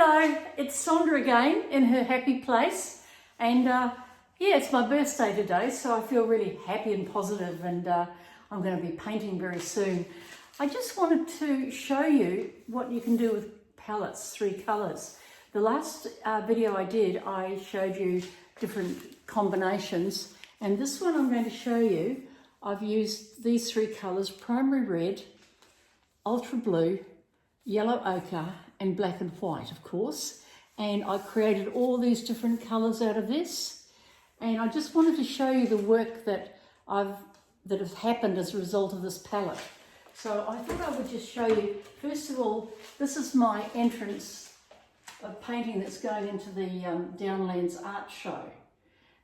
Hello, it's Sandra again in her happy place, and yeah, it's my birthday today, so I feel really happy and positive, and I'm going to be painting very soon. I just wanted to show you what you can do with palettes, 3 colours. The last video I did, I showed you different combinations, and this one I'm going to show you, I've used these 3 colours: primary red, ultra blue, yellow ochre, and black and white, of course. And I created all these different colours out of this. And I just wanted to show you the work that has happened as a result of this palette. So I thought I would just show you, first of all, this is my entrance of painting that's going into the Downlands Art Show.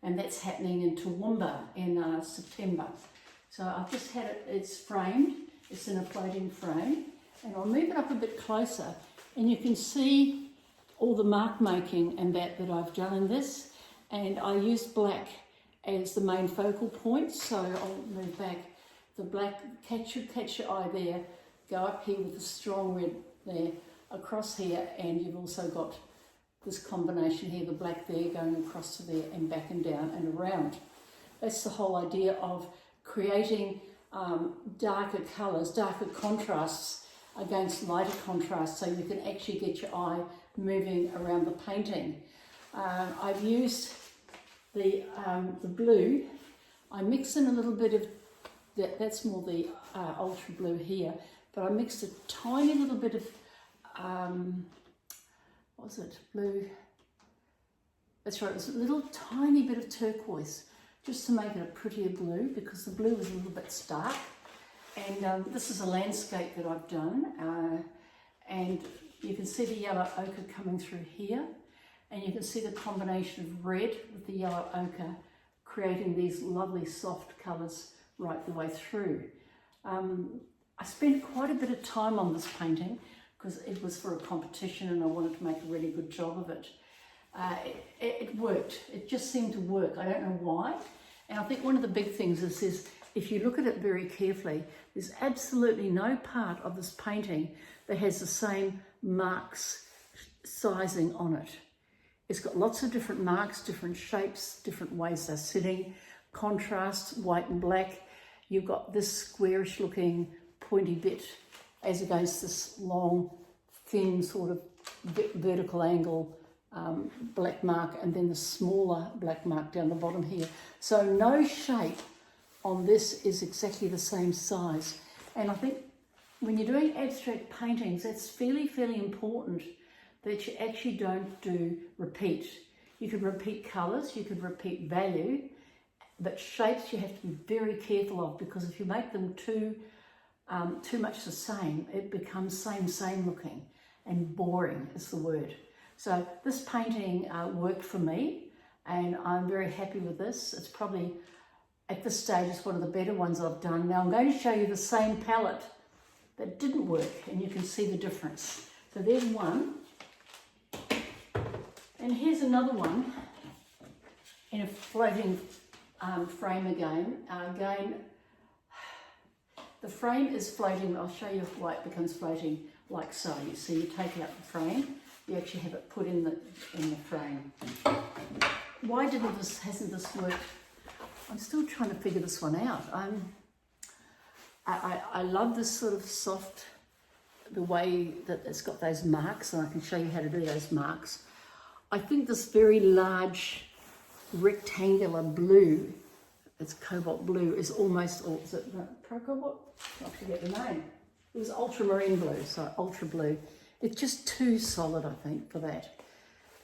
And that's happening in Toowoomba in September. So I've just had it, it's framed, it's in a floating frame. And I'll move it up a bit closer, and you can see all the mark making and that I've done in this. And I used black as the main focal point, so I'll move back. The black, catch your eye there, go up here with the strong red there, across here, and you've also got this combination here, the black there going across to there and back and down and around. That's the whole idea of creating darker colours, darker contrasts against lighter contrast, so you can actually get your eye moving around the painting. I've used the blue. I mixed in a little bit of that's more the ultra blue here, but I mixed a tiny little bit of what was it, blue? That's right, it was a little tiny bit of turquoise, just to make it a prettier blue, because the blue was a little bit stark. And this is a landscape that I've done, and you can see the yellow ochre coming through here, and you can see the combination of red with the yellow ochre creating these lovely soft colours right the way through. I spent quite a bit of time on this painting because it was for a competition and I wanted to make a really good job of it. It worked, it just seemed to work. I don't know why. And I think one of the big things is if you look at it very carefully, there's absolutely no part of this painting that has the same marks sizing on it. It's got lots of different marks, different shapes, different ways they're sitting, contrast, white and black. You've got this squarish looking pointy bit as against this long, thin sort of vertical angle black mark, and then the smaller black mark down the bottom here. So no shape on this is exactly the same size. And I think when you're doing abstract paintings, that's fairly important that you actually don't do repeat. You could repeat colours, you could repeat value, but shapes you have to be very careful of, because if you make them too much the same, it becomes same looking, and boring is the word. So this painting worked for me, and I'm very happy with this. It's probably, at this stage, it's one of the better ones I've done. Now I'm going to show you the same palette that didn't work, and you can see the difference. So there's one, and here's another one in a floating frame again. Again, the frame is floating. I'll show you why it becomes floating like so. You see, you take out the frame, you actually have it put in the frame. Why hasn't this worked? I'm still trying to figure this one out. I love this sort of soft, the way that it's got those marks, and I can show you how to do those marks. I think this very large rectangular blue, it's cobalt blue, is almost, or is it pro-cobalt? I forget the name. It was ultramarine blue, so ultra blue. It's just too solid, I think, for that.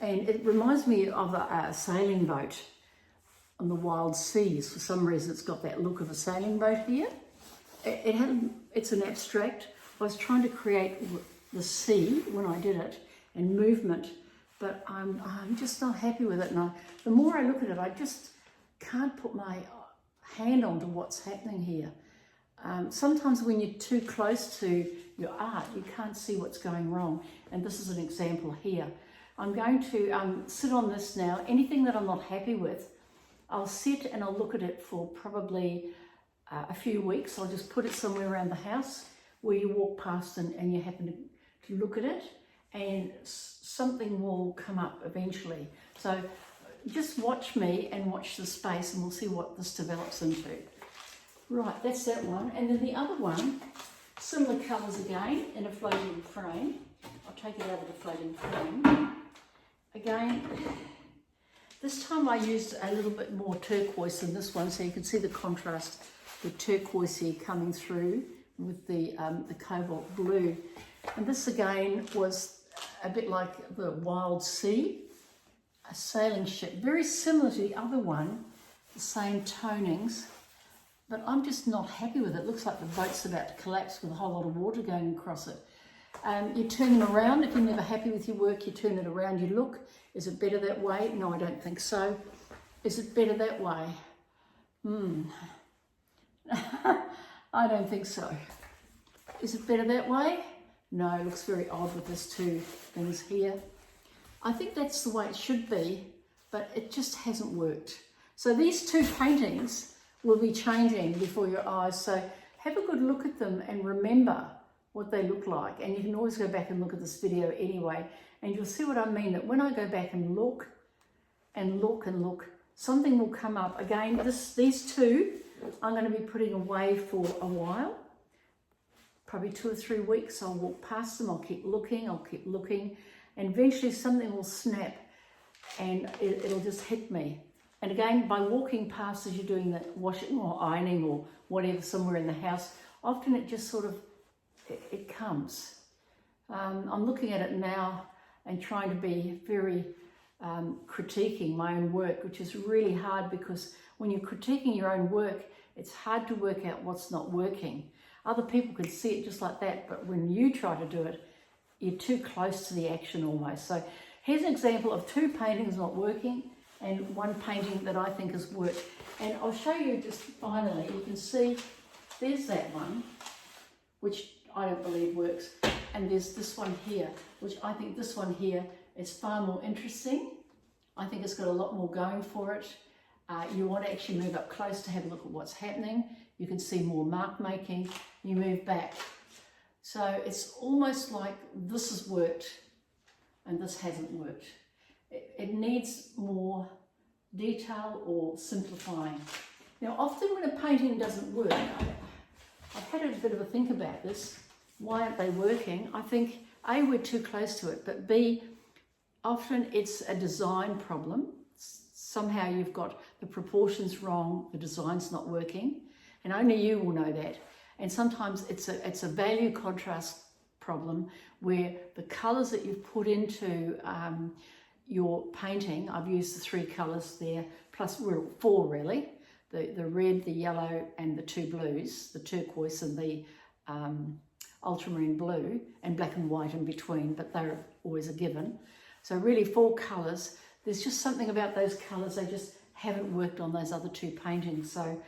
And it reminds me of a sailing boat on the wild seas. For some reason, it's got that look of a sailing boat here. It's an abstract. I was trying to create the sea when I did it, and movement, but I'm just not happy with it. And the more I look at it, I just can't put my hand onto what's happening here. Sometimes when you're too close to your art, you can't see what's going wrong. And this is an example here. I'm going to sit on this now. Anything that I'm not happy with, I'll sit and I'll look at it for probably a few weeks. I'll just put it somewhere around the house where you walk past and you happen to look at it. And something will come up eventually. So just watch me and watch the space and we'll see what this develops into. Right, that's that one. And then the other one, similar colours again in a floating frame. I'll take it out of the floating frame. Again, this time I used a little bit more turquoise than this one, so you can see the contrast, the turquoise here coming through with the cobalt blue. And this again was a bit like the wild sea, a sailing ship, very similar to the other one, the same tonings, but I'm just not happy with it. It looks like the boat's about to collapse with a whole lot of water going across it. You turn them around. If you're never happy with your work, you turn it around, you look. Is it better that way? No, I don't think so. Is it better that way? I don't think so. Is it better that way? No, it looks very odd with these two things here. I think that's the way it should be, but it just hasn't worked. So these two paintings will be changing before your eyes. So have a good look at them and remember what they look like. And you can always go back and look at this video anyway, and you'll see what I mean, that when I go back and look and look and look, something will come up. Again, these two I'm going to be putting away for a while, probably 2 or 3 weeks. I'll walk past them, I'll keep looking, and eventually something will snap and it'll just hit me. And again, by walking past as you're doing the washing or ironing or whatever somewhere in the house, often it just sort of, it comes. I'm looking at it now and trying to be very critiquing my own work, which is really hard because when you're critiquing your own work, it's hard to work out what's not working. Other people can see it just like that, but when you try to do it, you're too close to the action almost. So here's an example of 2 paintings not working and 1 painting that I think has worked. And I'll show you just finally, you can see there's that one, which I don't believe works. And there's this one here, which I think this one here is far more interesting. I think it's got a lot more going for it. You want to actually move up close to have a look at what's happening. You can see more mark making. You move back. So it's almost like this has worked and this hasn't worked. It needs more detail or simplifying. Now, often when a painting doesn't work, I've had a bit of a think about this. Why aren't they working? I think A, we're too close to it, but B, often it's a design problem. Somehow you've got the proportions wrong, the design's not working, and only you will know that. And sometimes it's a value contrast problem where the colours that you've put into your painting, I've used the 3 colours there, plus 4 really, the red, the yellow and the 2 blues, the turquoise and the ultramarine blue, and black and white in between, but they're always a given. So really 4 colours. There's just something about those colours, they just haven't worked on those other 2 paintings. So,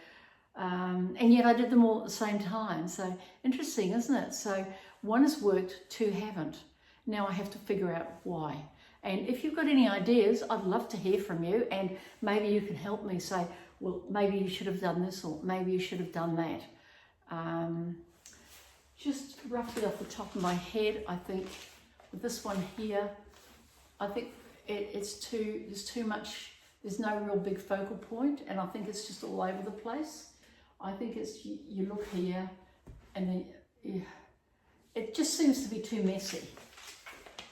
and yet I did them all at the same time. So interesting, isn't it? So 1 has worked, 2 haven't. Now I have to figure out why. And if you've got any ideas, I'd love to hear from you, and maybe you can help me say, well, maybe you should have done this, or maybe you should have done that. Just roughly off the top of my head, I think with this one here, I think there's too much, there's no real big focal point, and I think it's just all over the place. I think it's, you look here, and then it just seems to be too messy.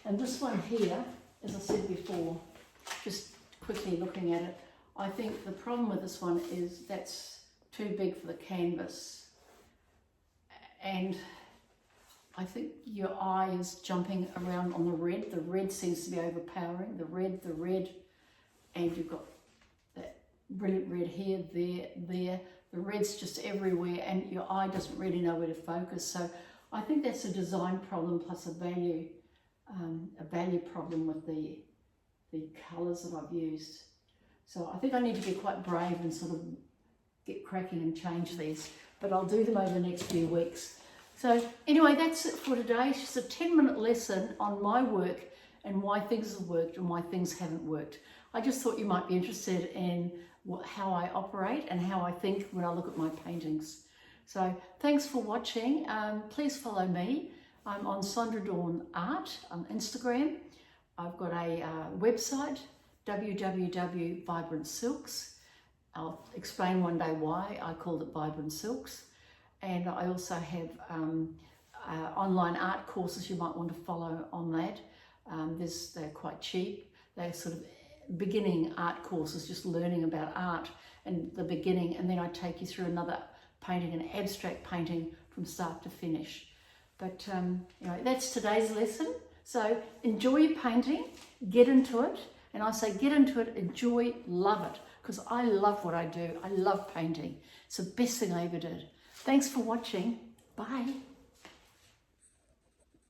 And this one here, as I said before, just quickly looking at it, I think the problem with this one is that's too big for the canvas. And I think your eye is jumping around on the red. The red seems to be overpowering. The red, and you've got that brilliant red here, there. The red's just everywhere, and your eye doesn't really know where to focus. So I think that's a design problem plus a value problem with the colours that I've used. So I think I need to be quite brave and sort of get cracking and change these, but I'll do them over the next few weeks. So anyway, that's it for today. It's just a 10-minute lesson on my work and why things have worked and why things haven't worked. I just thought you might be interested in how I operate and how I think when I look at my paintings. So thanks for watching. Please follow me. I'm on Sondra Dawn Art on Instagram. I've got a website, www.vibrantsilks. I'll explain one day why I called it Vibrant Silks. And I also have online art courses you might want to follow on that. They're quite cheap. They're sort of beginning art courses, just learning about art and the beginning, and then I take you through another painting, an abstract painting from start to finish. But that's today's lesson. So enjoy your painting, get into it, and I say get into it, enjoy, love it, because I love what I do. I love painting. It's the best thing I ever did. Thanks for watching. Bye.